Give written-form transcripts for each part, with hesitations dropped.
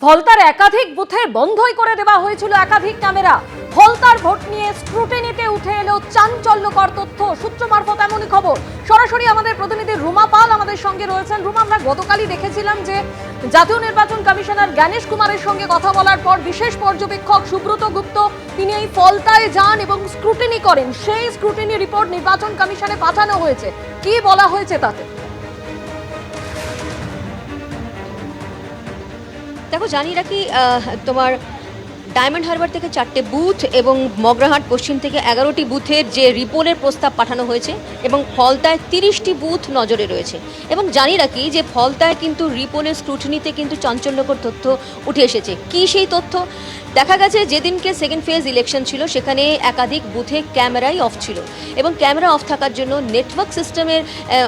ফলতার একাধিক বুথে বন্ধই করে দেওয়া হয়েছিল একাধিক ক্যামেরা। ফলতার ভোট নিয়ে স্ক্রুটিনিতে উঠে এলো চাঞ্চল্যকর তথ্য। সূত্র মারফত এমনই খবর। সরাসরি আমাদের প্রতিনিধি রুমা পাল আমাদের সঙ্গে রয়েছেন। রুমা, আমরা গতকালই দেখেছিলাম যে জাতীয় নির্বাচন কমিশনার জ্ঞানেশ কুমারের সঙ্গে কথা বলার পর বিশেষ পর্যবেক্ষক সুব্রত গুপ্ত তিনি এই ফলতায় যান এবং স্ক্রুটিনি করেন। সেই স্ক্রুটিনি রিপোর্ট নির্বাচন কমিশনে পাঠানো হয়েছে। কি বলা হয়েছে তাতে? দেখো, জানি রাখি তোমার ডায়মন্ড হারবার থেকে 4টে বুথ এবং মগরাহাট পশ্চিম থেকে 11টি বুথের যে রিপোর্টের প্রস্তাব পাঠানো হয়েছে এবং ফলতায় 30টি বুথ নজরে রয়েছে। এবং জানি রাখি যে ফলতায় কিন্তু রিপোর্টের স্ক্রুটিনিতে কিন্তু চাঞ্চল্যকর তথ্য উঠে এসেছে। কি সেই তথ্য? দেখা গেছে যেদিনকে সেকেন্ড ফেজ ইলেকশন ছিল সেখানে একাধিক বুথে ক্যামেরাই অফ ছিল এবং ক্যামেরা অফ থাকার জন্য নেটওয়ার্ক সিস্টেমের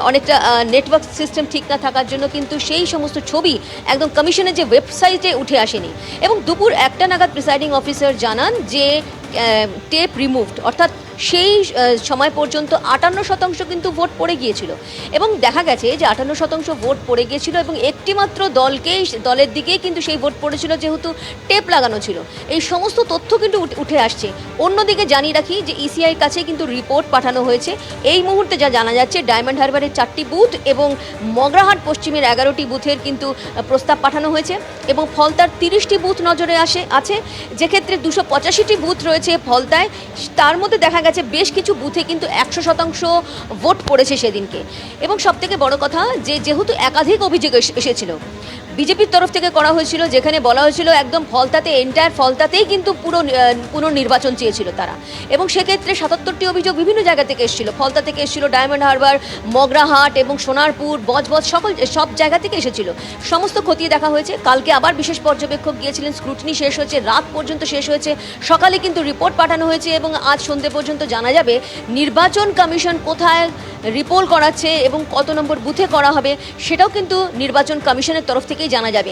অনেকটা নেটওয়ার্ক সিস্টেম ঠিক না থাকার জন্য কিন্তু সেই সমস্ত ছবি একদম কমিশনের যে ওয়েবসাইটে উঠে আসেনি। এবং দুপুর 1টা নাগাদ প্রিসাইডিং অফিসার জানান যে টেপ রিমুভড, অর্থাৎ সেই সময় পর্যন্ত 58% কিন্তু ভোট পড়ে গিয়েছিল। এবং দেখা গেছে যে 58% ভোট পড়ে গিয়েছিল এবং একটিমাত্র দলের দিকেই কিন্তু সেই ভোট পড়েছিল, যেহেতু টেপ লাগানো ছিল। এই সমস্ত তথ্য কিন্তু উঠে আসছে। অন্যদিকে জানিয়ে রাখি যে ইসিআইয়ের কাছে কিন্তু রিপোর্ট পাঠানো হয়েছে। এই মুহূর্তে যা জানা যাচ্ছে, ডায়মন্ড হারবারের 4টি বুথ এবং মগরাহাট পশ্চিমের 11টি বুথের কিন্তু প্রস্তাব পাঠানো হয়েছে এবং ফলতার 30টি বুথ নজরে আছে, যেক্ষেত্রে 285টি বুথ রয়েছে ফলতায়। তার মধ্যে দেখা গেছে বেশ কিছু বুথে কিন্তু 100% ভোট পড়েছে সেদিনকে। এবং সবথেকে বড় কথা, যেহেতু একাধিক অভিযোগ এসেছিল বিজেপির তরফ থেকে করা হয়েছিল, যেখানে বলা হয়েছিল একদম ফলতাতেই কিন্তু পুরো নির্বাচন চেয়েছিল তারা। এবং সেক্ষেত্রে 77টি অভিযোগ বিভিন্ন জায়গা থেকে এসেছিল। ফলতা থেকে এসেছিল, ডায়মন্ড হারবার, মগরাহাট এবং সোনারপুর, বজবজ সব জায়গা থেকে এসেছিল। সমস্ত খতিয়ে দেখা হয়েছে। কালকে আবার বিশেষ পর্যবেক্ষক গিয়েছিলেন, স্ক্রুটিনি শেষ হয়েছে, রাত পর্যন্ত শেষ হয়েছে, সকালে কিন্তু রিপোর্ট পাঠানো হয়েছে এবং আজ সন্ধ্যে পর্যন্ত জানা যাবে নির্বাচন কমিশন কোথায় রিপোর্ট করাচ্ছে এবং কত নম্বর বুথে করা হবে, সেটাও কিন্তু নির্বাচন কমিশনের তরফ থেকেই জানা যাবে।